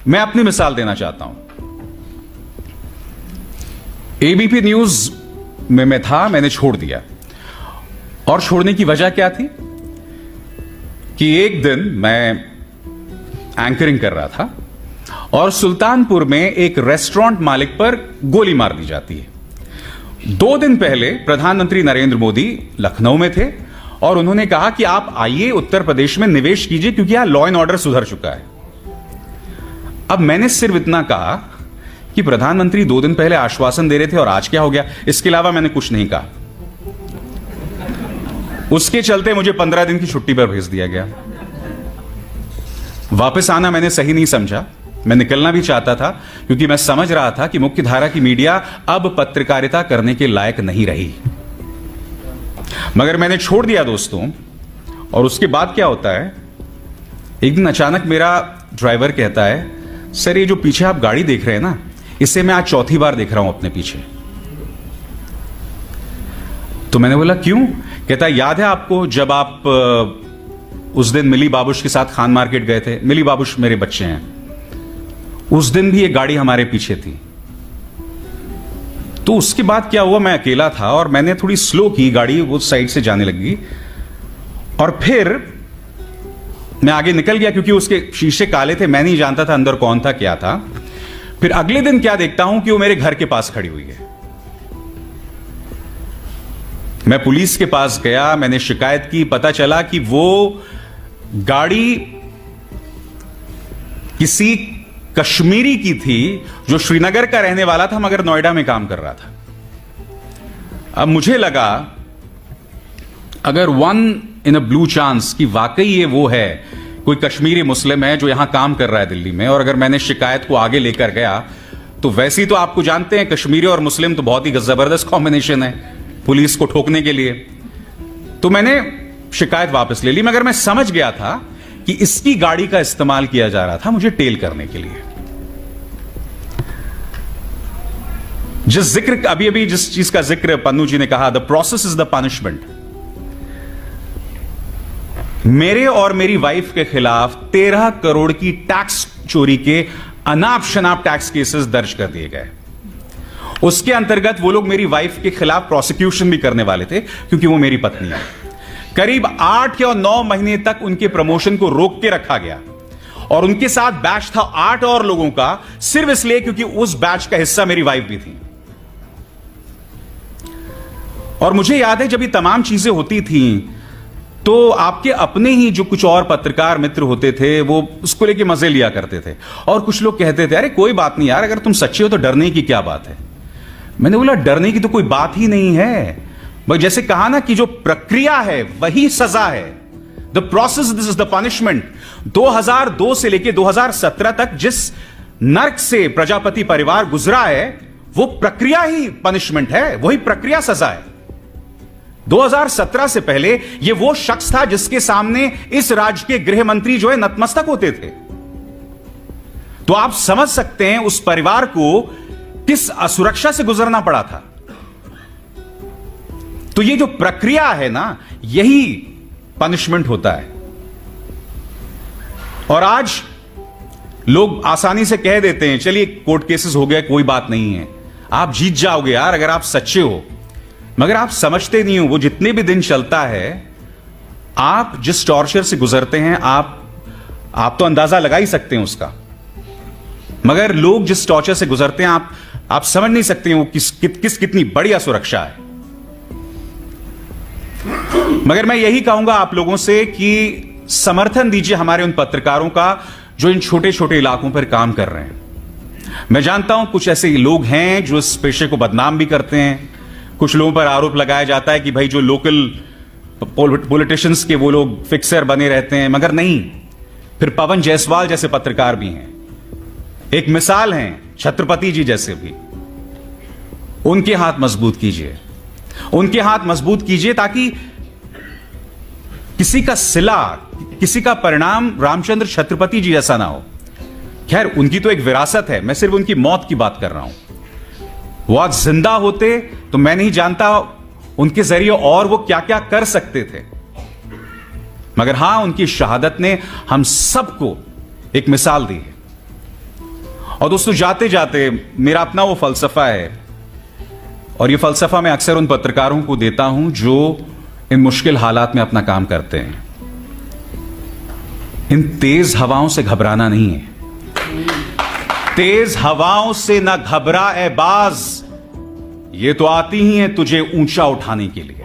मैं अपनी मिसाल देना चाहता हूं। एबीपी न्यूज में मैं था, मैंने छोड़ दिया। और छोड़ने की वजह क्या थी कि एक दिन मैं एंकरिंग कर रहा था और सुल्तानपुर में एक रेस्टोरेंट मालिक पर गोली मार दी जाती है। 2 दिन पहले प्रधानमंत्री नरेंद्र मोदी लखनऊ में थे और उन्होंने कहा कि आप आइए उत्तर प्रदेश में निवेश कीजिए क्योंकि यहां लॉ एंड ऑर्डर सुधर चुका है। अब मैंने सिर्फ इतना कहा कि प्रधानमंत्री 2 दिन पहले आश्वासन दे रहे थे और आज क्या हो गया, इसके अलावा मैंने कुछ नहीं कहा। उसके चलते मुझे 15 दिन की छुट्टी पर भेज दिया गया। वापस आना मैंने सही नहीं समझा, मैं निकलना भी चाहता था क्योंकि मैं समझ रहा था कि मुख्य धारा की मीडिया अब पत्रकारिता करने के लायक नहीं रही। मगर मैंने छोड़ दिया दोस्तों। और उसके बाद क्या होता है, एक दिन अचानक मेरा ड्राइवर कहता है, सर ये जो पीछे आप गाड़ी देख रहे हैं ना, इसे मैं आज चौथी बार देख रहा हूं अपने पीछे। तो मैंने बोला क्यों? कहता है याद है आपको जब आप उस दिन मिली बाबूश के साथ खान मार्केट गए थे? मिली बाबूश मेरे बच्चे हैं। उस दिन भी एक गाड़ी हमारे पीछे थी। तो उसके बाद क्या हुआ, मैं अकेला था और मैंने थोड़ी स्लो की गाड़ी, उस साइड से जाने लगी और फिर मैं आगे निकल गया क्योंकि उसके शीशे काले थे, मैं नहीं जानता था अंदर कौन था क्या था। फिर अगले दिन क्या देखता हूं कि वो मेरे घर के पास खड़ी हुई है। मैं पुलिस के पास गया, मैंने शिकायत की, पता चला कि वो गाड़ी किसी कश्मीरी की थी जो श्रीनगर का रहने वाला था मगर नोएडा में काम कर रहा था। अब मुझे लगा अगर 1 in a blue chance कि वाकई ये वो है, कोई कश्मीरी मुस्लिम है जो यहां काम कर रहा है दिल्ली में, और अगर मैंने शिकायत को आगे लेकर गया तो वैसे ही तो आपको जानते हैं कश्मीरी और मुस्लिम तो बहुत ही जबरदस्त कॉम्बिनेशन है पुलिस को ठोकने के लिए। तो मैंने शिकायत वापस ले ली, मगर मैं समझ गया था कि इसकी गाड़ी का इस्तेमाल किया जा रहा था मुझे टेल करने के लिए। जिस चीज का जिक्र पन्नू जी ने कहा, the process is the punishment. मेरे और मेरी वाइफ के खिलाफ 13 करोड़ की टैक्स चोरी के अनाप शनाप टैक्स केसेस दर्ज कर दिए गए। उसके अंतर्गत वो लोग मेरी वाइफ के खिलाफ प्रोसिक्यूशन भी करने वाले थे क्योंकि वो मेरी पत्नी है। करीब 8 या 9 महीने तक उनके प्रमोशन को रोक के रखा गया और उनके साथ बैच था 8 और लोगों का, सिर्फ इसलिए क्योंकि उस बैच का हिस्सा मेरी वाइफ भी थी। और मुझे याद है जब ये तमाम चीजें होती थी तो आपके अपने ही जो कुछ और पत्रकार मित्र होते थे वो उसको लेके मजे लिया करते थे और कुछ लोग कहते थे अरे कोई बात नहीं यार, अगर तुम सच्चे हो तो डरने की क्या बात है। मैंने बोला डरने की तो कोई बात ही नहीं है, बस जैसे कहा ना कि जो प्रक्रिया है वही सजा है। The process this is the punishment. 2002 से लेकर 2017 तक जिस नर्क से प्रजापति परिवार गुजरा है वो प्रक्रिया ही पनिशमेंट है, वही प्रक्रिया सजा है। 2017 से पहले यह वो शख्स था जिसके सामने इस राज्य के गृह मंत्री जो है नतमस्तक होते थे। तो आप समझ सकते हैं उस परिवार को किस असुरक्षा से गुजरना पड़ा था। तो ये जो प्रक्रिया है ना, यही पनिशमेंट होता है। और आज लोग आसानी से कह देते हैं चलिए कोर्ट केसेस हो गया, कोई बात नहीं है, आप जीत जाओगे यार अगर आप सच्चे हो। मगर आप समझते नहीं हो वो जितने भी दिन चलता है, आप जिस टॉर्चर से गुजरते हैं आप तो अंदाजा लगा ही सकते हैं उसका। मगर लोग जिस टॉर्चर से गुजरते हैं आप समझ नहीं सकते हैं वो कितनी बढ़िया सुरक्षा है। मगर मैं यही कहूंगा आप लोगों से कि समर्थन दीजिए हमारे उन पत्रकारों का जो इन छोटे छोटे इलाकों पर काम कर रहे हैं। मैं जानता हूं कुछ ऐसे लोग हैं जो इस पेशे को बदनाम भी करते हैं। कुछ लोगों पर आरोप लगाया जाता है कि भाई जो लोकल पॉलिटिशियंस के वो लोग फिक्सर बने रहते हैं, मगर नहीं। फिर पवन जायसवाल जैसे पत्रकार भी हैं, एक मिसाल हैं छत्रपति जी जैसे भी। उनके हाथ मजबूत कीजिए, उनके हाथ मजबूत कीजिए ताकि किसी का सिला, किसी का परिणाम रामचंद्र छत्रपति जी जैसा ना हो। खैर उनकी तो एक विरासत है, मैं सिर्फ उनकी मौत की बात कर रहा हूं। वो आज जिंदा होते तो मैं नहीं जानता उनके जरिए और वो क्या क्या कर सकते थे। मगर हां, उनकी शहादत ने हम सबको एक मिसाल दी है। और दोस्तों, जाते जाते मेरा अपना वो फलसफा है, और ये फलसफा मैं अक्सर उन पत्रकारों को देता हूं जो इन मुश्किल हालात में अपना काम करते हैं। इन तेज हवाओं से घबराना नहीं है। तेज हवाओं से ना घबरा ए बाज, ये तो आती ही है तुझे ऊंचा उठाने के लिए।